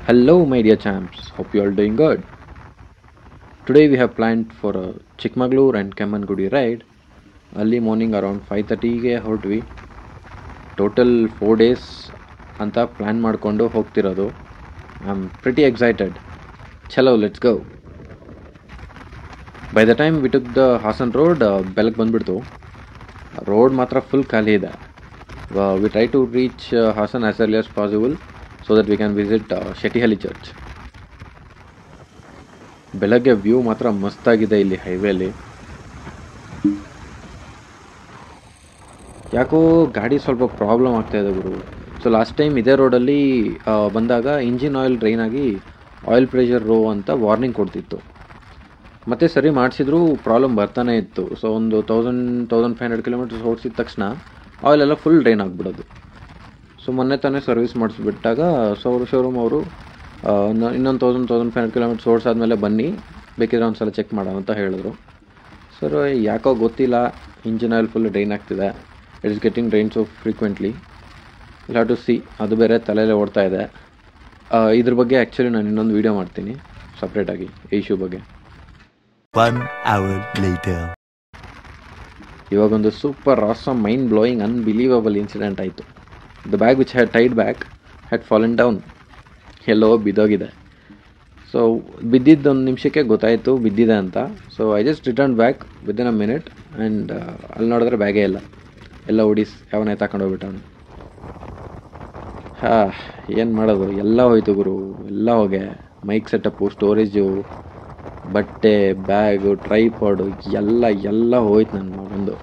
Hello, my dear champs. Hope you all doing good. Today we have planned for a Chikmagalur and Kemmangudi ride. Early morning around 5:30 ಗೆ ಹೊರಟ್ವಿ. Total 4 days ಅಂತ plan ಮಾಡಿಕೊಂಡು ಹೋಗ್ತಿರೋದು. I am pretty excited. ಚಲೋ let's go. By the time we took the Hassan road ಬೆಳಗ್ಗೆ ಬಂದ್ಬಿಡ್ತು. Road ಮಾತ್ರ full ಖಾಲಿ ಇದೆ. We try to reach Hassan as early as possible so that we can visit Shettihalli church. ಬೆಳಗ್ಗೆ ವ್ಯೂ ಮಾತ್ರ ಮಸ್ತಾಗಿದೆ ಇಲ್ಲಿ ಹೈವೇಲಿ. ಯಾಕೋ ಗಾಡಿ ಸ್ವಲ್ಪ ಪ್ರಾಬ್ಲಮ್ ಆಗ್ತಾಯಿದೆ ಗುರು. ಸೊ ಲಾಸ್ಟ್ ಟೈಮ್ ಇದೇ ರೋಡಲ್ಲಿ ಬಂದಾಗ ಇಂಜಿನ್ ಆಯಿಲ್ ಡ್ರೈನ್ ಆಗಿ ಆಯಿಲ್ ಪ್ರೆಷರ್ ರೋ ಅಂತ ವಾರ್ನಿಂಗ್ ಕೊಡ್ತಿತ್ತು. ಮತ್ತೆ ಸರಿ ಮಾಡಿಸಿದ್ರು ಪ್ರಾಬ್ಲಮ್ ಬರ್ತಾನೆ ಇತ್ತು. ಸೊ ಒಂದು 1500 ಕಿಲೋಮೀಟರ್ಸ್ ಓಡಿಸಿದ ತಕ್ಷಣ ಆಯಿಲೆಲ್ಲ ಫುಲ್ ಡ್ರೈನ್ ಆಗಿಬಿಡೋದು. ಸೊ ಮೊನ್ನೆ ತಾನೇ ಸರ್ವಿಸ್ ಮಾಡಿಸ್ಬಿಟ್ಟಾಗ ಶೋರೂಮ್ ಅವರು ಇನ್ನೊಂದು 1500 ಕಿಲೋಮೀಟರ್ಸ್ ಓಡಿಸಾದ್ಮೇಲೆ ಬನ್ನಿ, ಬೇಕಿದ್ರೆ ಒಂದು ಸಲ ಚೆಕ್ ಮಾಡೋಣ ಅಂತ ಹೇಳಿದ್ರು. ಸರ್ ಯಾಕೋ ಗೊತ್ತಿಲ್ಲ, ಇಂಜಿನ್ ಆಯಿಲ್ ಫುಲ್ ಡ್ರೈನ್ ಆಗ್ತಿದೆ. It is getting drain so frequently. Will have to see. ಅದು ಬೇರೆ ತಲೆಯಲ್ಲೇ ಓಡ್ತಾ ಇದೆ. ಇದ್ರ ಬಗ್ಗೆ ಆ್ಯಕ್ಚುಲಿ ನಾನು ಇನ್ನೊಂದು ವೀಡಿಯೋ ಮಾಡ್ತೀನಿ ಸಪ್ರೇಟಾಗಿ ಈ ಇಶ್ಯೂ ಬಗ್ಗೆ. 1 hour later. ಇವಾಗೊಂದು super awesome mind blowing unbelievable incident ಆಯಿತು. The bag which had tied back had fallen down. ಎಲ್ಲೋ ಬಿದ್ದೋಗಿದೆ. ಸೊ ಬಿದ್ದಿದ್ದೊಂದು ನಿಮಿಷಕ್ಕೆ ಗೊತ್ತಾಯಿತು ಬಿದ್ದಿದೆ ಅಂತ. So I just return back within a minute and ಅಲ್ಲಿ ನೋಡಿದ್ರೆ ಬ್ಯಾಗೇ ಇಲ್ಲ. ಎಲ್ಲ ಓಡಿಸ್ ಯಾವನೇ ತಗೊಂಡು ಹೋಗ್ಬಿಟ್ಟವನು. ಏನು ಮಾಡೋದು, ಎಲ್ಲ ಹೋಯ್ತು ಗುರು, ಎಲ್ಲ ಹೋಗೆ. ಮೈಕ್ ಸೆಟಪ್ಪು, ಸ್ಟೋರೇಜು, ಬಟ್ಟೆ, ಬ್ಯಾಗು, ಟ್ರೈಪಾಡು ಎಲ್ಲ ಹೋಯ್ತು ನನ್ನ ಒಂದು.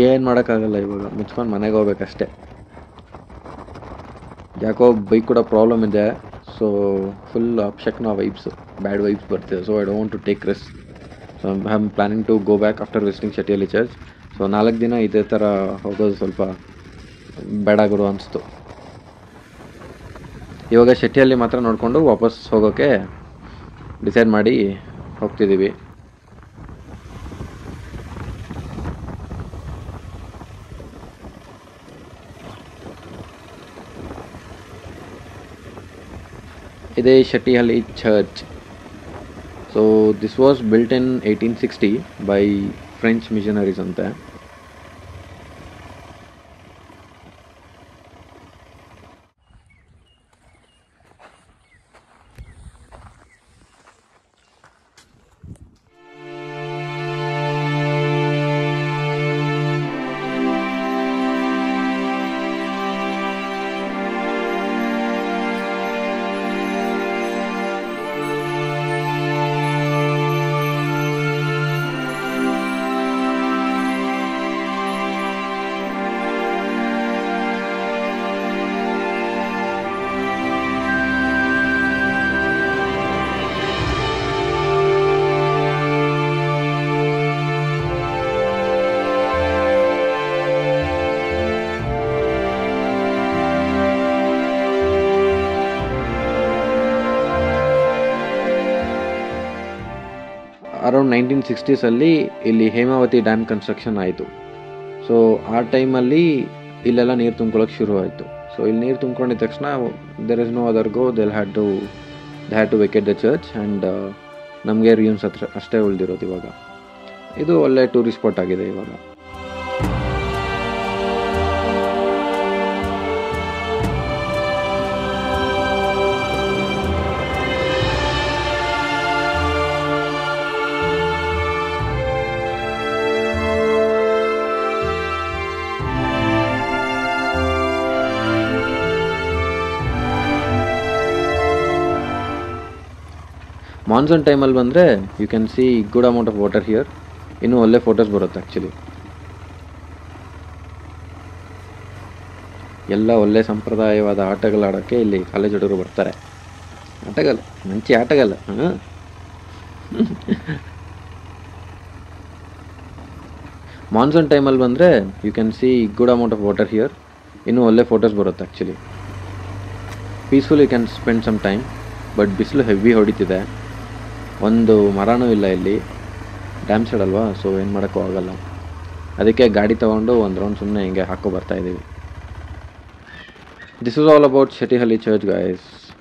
ಏನು ಮಾಡೋಕ್ಕಾಗಲ್ಲ. ಇವಾಗ ಮುಚ್ಕೊಂಡು ಮನೆಗೆ ಹೋಗ್ಬೇಕಷ್ಟೆ. ಯಾಕೋ ಬೈಕ್ ಕೂಡ ಪ್ರಾಬ್ಲಮ್ ಇದೆ. ಸೊ ಫುಲ್ ಅಪ್ಶಕ್ನ ವೈಬ್ಸು, ಬ್ಯಾಡ್ ವೈಬ್ಸ್ ಬರ್ತಿದೆ. So I don't want to take risk. So I am planning to go back after visiting Shettihalli church. So 4 ದಿನ ಇದೇ ಥರ ಹೋಗೋದು ಸ್ವಲ್ಪ ಬೇಡ ಗುರು ಅನಿಸ್ತು. ಇವಾಗ ಶೆಟ್ಟಿಹಳ್ಳಿ ಮಾತ್ರ ನೋಡಿಕೊಂಡು ವಾಪಸ್ ಹೋಗೋಕ್ಕೆ ಡಿಸೈಡ್ ಮಾಡಿ ಹೋಗ್ತಿದ್ದೀವಿ. ಇದೇ Shettihalli church. So this was built in 1860 by French missionaries ಅಂತೆ. ಅರೌಂಡ್ 1960s ಇಲ್ಲಿ ಹೇಮಾವತಿ ಡ್ಯಾಮ್ ಕನ್ಸ್ಟ್ರಕ್ಷನ್ ಆಯಿತು. ಸೊ ಆ ಟೈಮಲ್ಲಿ ಇಲ್ಲೆಲ್ಲ ನೀರು ತುಂಬ್ಕೊಳ್ಳೋಕೆ ಶುರು ಆಯಿತು. ಸೊ ಇಲ್ಲಿ ನೀರು ತುಂಬ್ಕೊಂಡಿದ ತಕ್ಷಣ there is no other go, they had to vacate the church and ನಮಗೆ ರಿಯೂನ್ಸ್ ಹತ್ರ ಅಷ್ಟೇ ಉಳಿದಿರೋದು. ಇವಾಗ ಇದು ಒಳ್ಳೆ ಟೂರಿಸ್ಟ್ ಸ್ಪಾಟ್ ಆಗಿದೆ ಇವಾಗ. ಮಾನ್ಸೂನ್ ಟೈಮಲ್ಲಿ ಬಂದರೆ you can see good amount of water here. ಇನ್ನೂ ಒಳ್ಳೆ ಫೋಟೋಸ್ ಬರುತ್ತೆ ಆ್ಯಕ್ಚುಲಿ. ಎಲ್ಲ ಒಳ್ಳೆ ಸಂಪ್ರದಾಯವಾದ ಆಟಗಳಾಡೋಕ್ಕೆ ಇಲ್ಲಿ ಕಾಲೇಜ್ ಹುಡುಗರು ಬರ್ತಾರೆ. ಆಟಗಲ್ಲ, ಮಂಚಿ ಆಟಗಲ್ಲ. ಮಾನ್ಸೂನ್ ಟೈಮಲ್ಲಿ ಬಂದರೆ you can see good amount of water here. ಇನ್ನೂ ಒಳ್ಳೆ ಫೋಟೋಸ್ ಬರುತ್ತೆ actually. Peaceful you can spend some time. But ಬಿಸಿಲು ಹೆವಿ ಹೊಡಿತಿದೆ. ಒಂದು ಮರನೂ ಇಲ್ಲ ಇಲ್ಲಿ. ಡ್ಯಾಮ್ ಸೈಡ್ ಅಲ್ವಾ, ಸೊ ಏನು ಮಾಡೋಕ್ಕೂ ಆಗಲ್ಲ. ಅದಕ್ಕೆ ಗಾಡಿ ತೊಗೊಂಡು ಒಂದು ರೌಂಡ್ ಸುಮ್ಮನೆ ಹಿಂಗೆ ಹಾಕೋ ಬರ್ತಾಯಿದ್ದೀವಿ. This is all about Shettihalli Church, guys.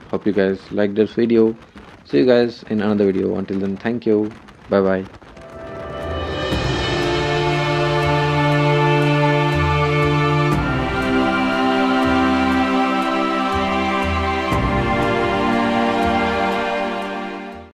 Hope you guys like this video. See you guys in another video. Until then, thank you. Bye bye.